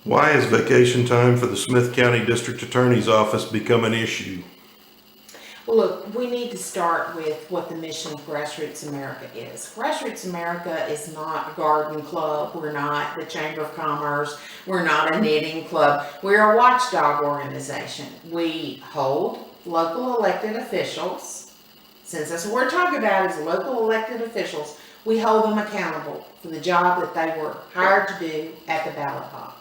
Why has vacation time for the Smith County District Attorney's Office become an issue? Well, look, we need to start with what the mission of Grassroots America is. Grassroots America is not a garden club. We're not the Chamber of Commerce. We're not a knitting club. We're a watchdog organization. We hold local elected officials, since that's what we're talking about is local elected officials, we hold them accountable for the job that they were hired to do at the ballot box.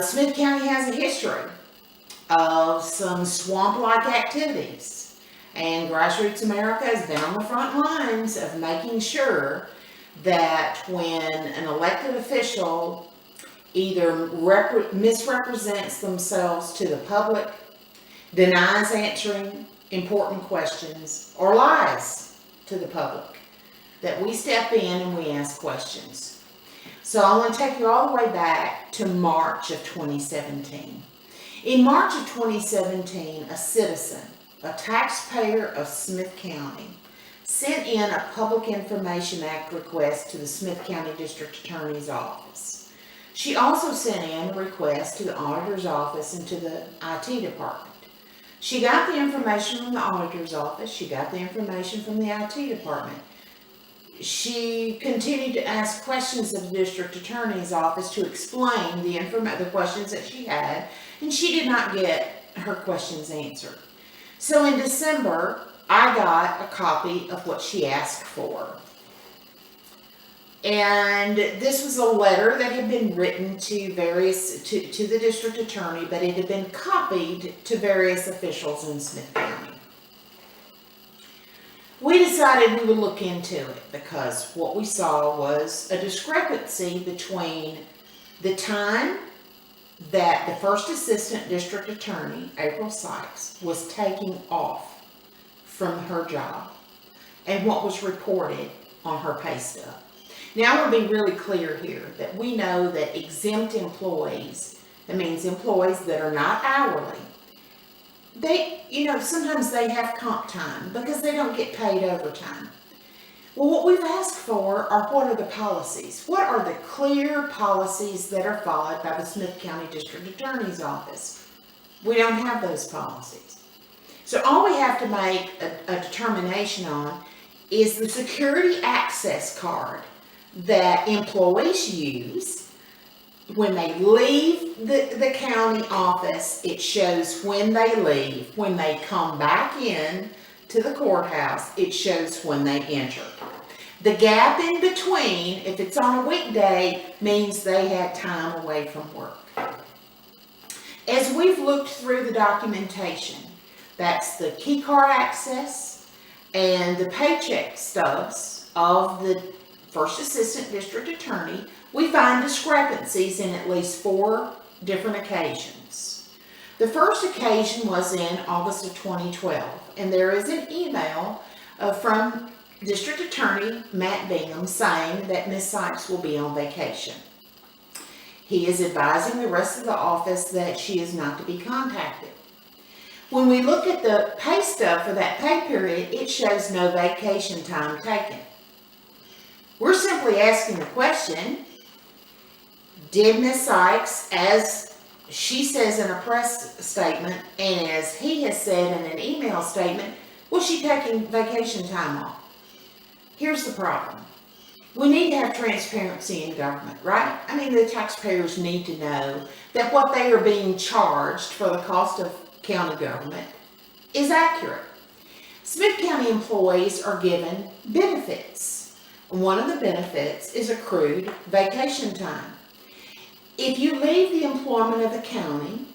Smith County has a history of some swamp-like activities, and Grassroots America has been on the front lines of making sure that when an elected official either misrepresents themselves to the public, denies answering important questions, or lies to the public, that we step in and we ask questions. So I want to take you all the way back to March of 2017. In March of 2017, a citizen, a taxpayer of Smith County, sent in a Public Information Act request to the Smith County District Attorney's Office. She also sent in a request to the Auditor's Office and to the IT Department. She got the information from the Auditor's Office, she got the information from the IT Department. She continued to ask questions of the District Attorney's Office to explain the questions that she had, and she did not get her questions answered. So in December, I got a copy of what she asked for. And this was a letter that had been written to the district attorney, but it had been copied to various officials in Smith County. We decided we would look into it because what we saw was a discrepancy between the time that the first assistant district attorney, April Sykes, was taking off from her job and what was reported on her pay stub. Now I want to be really clear here that we know that exempt employees, that means employees that are not hourly, sometimes they have comp time because they don't get paid overtime. Well, what we've asked for are what are the policies? What are the clear policies that are followed by the Smith County District Attorney's Office? We don't have those policies. So all we have to make a determination on is the security access card that employees use. When they leave the county office, it shows when they leave. When they come back in to the courthouse, it shows when they enter. The gap in between, if it's on a weekday, means they had time away from work. As we've looked through the documentation, that's the key card access and the paycheck stubs of the first assistant district attorney, we find discrepancies in at least 4 different occasions. The first occasion was in August of 2012, and there is an email from District Attorney Matt Bingham saying that Ms. Sykes will be on vacation. He is advising the rest of the office that she is not to be contacted. When we look at the pay stub for that pay period, it shows no vacation time taken. We're simply asking the question, did Ms. Sykes, as she says in a press statement and as he has said in an email statement, was she taking vacation time off? Here's the problem. We need to have transparency in government, right? I mean, the taxpayers need to know that what they are being charged for the cost of county government is accurate. Smith County employees are given benefits. One of the benefits is accrued vacation time. If you leave the employment of the county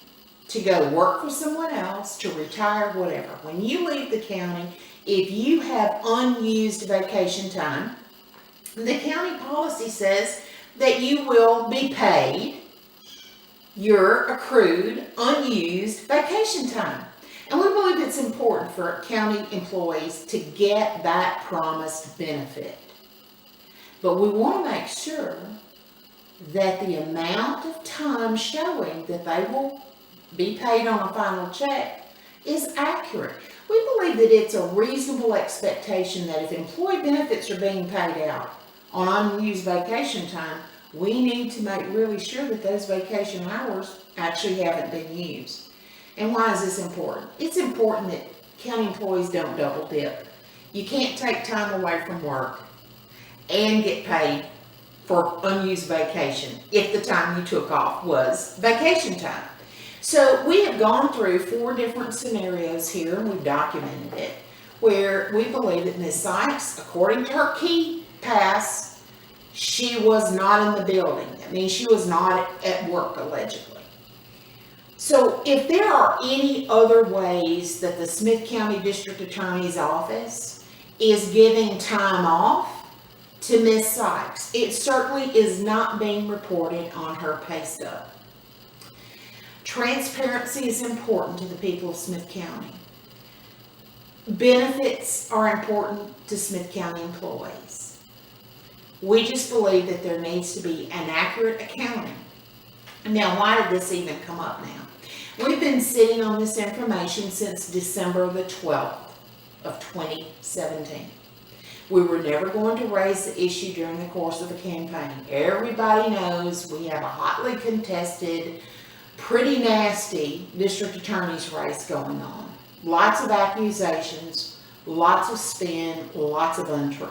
to go work for someone else, to retire, whatever, when you leave the county, if you have unused vacation time, the county policy says that you will be paid your accrued, unused vacation time. And we believe it's important for county employees to get that promised benefit. But we want to make sure that the amount of time showing that they will be paid on a final check is accurate. We believe that it's a reasonable expectation that if employee benefits are being paid out on unused vacation time, we need to make really sure that those vacation hours actually haven't been used. And why is this important? It's important that county employees don't double dip. You can't take time away from work and get paid for unused vacation if the time you took off was vacation time. So we have gone through 4 different scenarios here, and we've documented it, where we believe that Ms. Sykes, according to her key pass, she was not in the building. That means she was not at work, allegedly. So if there are any other ways that the Smith County District Attorney's Office is giving time off to Ms. Sykes, it certainly is not being reported on her pay stub. Transparency is important to the people of Smith County. Benefits are important to Smith County employees. We just believe that there needs to be an accurate accounting. Now, why did this even come up now? We've been sitting on this information since December the 12th of 2017. We were never going to raise the issue during the course of the campaign. Everybody knows we have a hotly contested, pretty nasty district attorney's race going on. Lots of accusations, lots of spin, lots of untruth.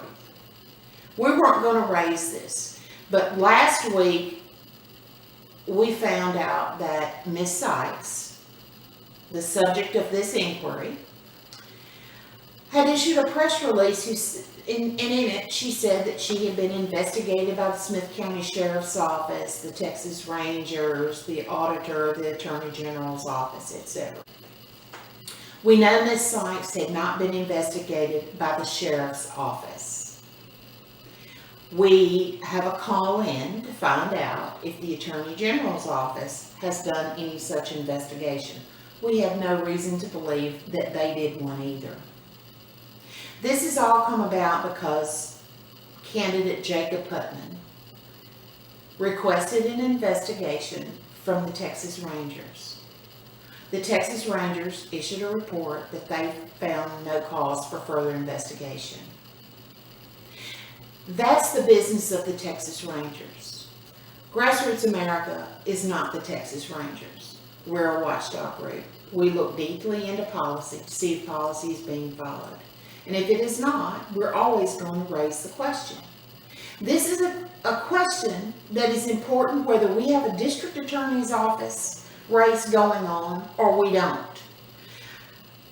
We weren't going to raise this, but last week we found out that Ms. Sykes, the subject of this inquiry, had issued a press release, and in it she said that she had been investigated by the Smith County Sheriff's Office, the Texas Rangers, the Auditor, the Attorney General's Office, etc. We know Ms. Sykes had not been investigated by the Sheriff's Office. We have a call in to find out if the Attorney General's Office has done any such investigation. We have no reason to believe that they did one either. This has all come about because candidate Jacob Putman requested an investigation from the Texas Rangers. The Texas Rangers issued a report that they found no cause for further investigation. That's the business of the Texas Rangers. Grassroots America is not the Texas Rangers. We're a watchdog group. We look deeply into policy to see if policy is being followed. And if it is not, we're always going to raise the question. This is a question that is important whether we have a district attorney's office race going on or we don't.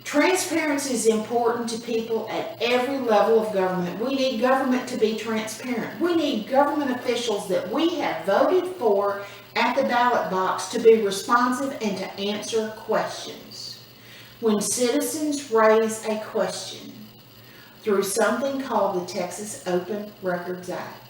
Transparency is important to people at every level of government. We need government to be transparent. We need government officials that we have voted for at the ballot box to be responsive and to answer questions. When citizens raise a question through something called the Texas Open Records Act,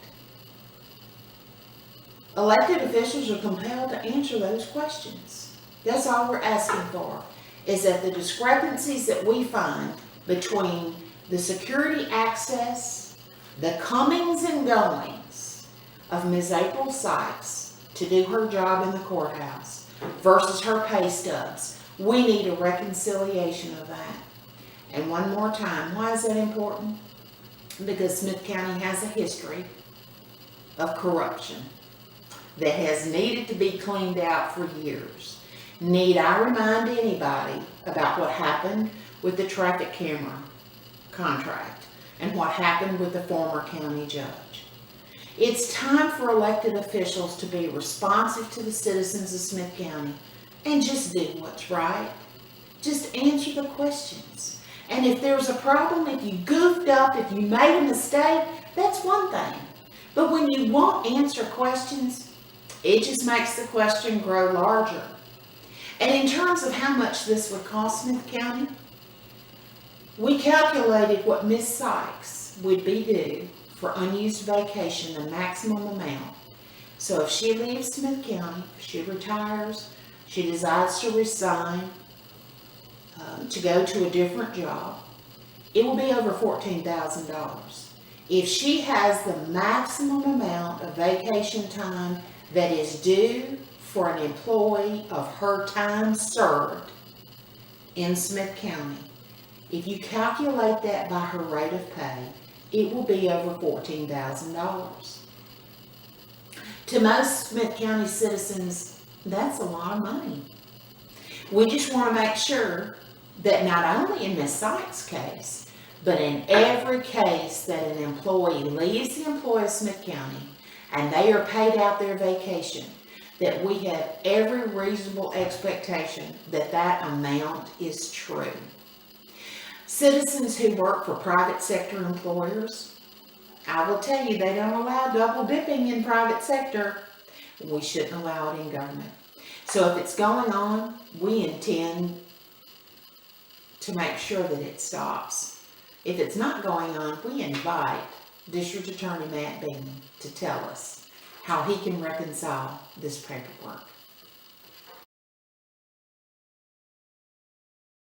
elected officials are compelled to answer those questions. That's all we're asking for, is that the discrepancies that we find between the security access, the comings and goings of Ms. April Sykes to do her job in the courthouse versus her pay stubs, we need a reconciliation of that. And one more time, why is that important? Because Smith County has a history of corruption that has needed to be cleaned out for years. Need I remind anybody about what happened with the traffic camera contract and what happened with the former county judge? It's time for elected officials to be responsive to the citizens of Smith County and just do what's right. Just answer the questions. And if there's a problem, if you goofed up, if you made a mistake, that's one thing. But when you won't answer questions, it just makes the question grow larger. And in terms of how much this would cost Smith County, we calculated what Ms. Sykes would be due for unused vacation, the maximum amount. So if she leaves Smith County, if she retires, she decides to resign, to go to a different job, it will be over $14,000. If she has the maximum amount of vacation time that is due for an employee of her time served in Smith County, if you calculate that by her rate of pay, it will be over $14,000. To most Smith County citizens, that's a lot of money. We just want to make sure that not only in Ms. Sykes' case, but in every case that an employee leaves the employ of Smith County and they are paid out their vacation, that we have every reasonable expectation that that amount is true. Citizens who work for private sector employers, I will tell you, they don't allow double dipping in private sector. We shouldn't allow it in government. So if it's going on, we intend to make sure that it stops. If it's not going on, we invite District Attorney Matt Bean to tell us how he can reconcile this paperwork.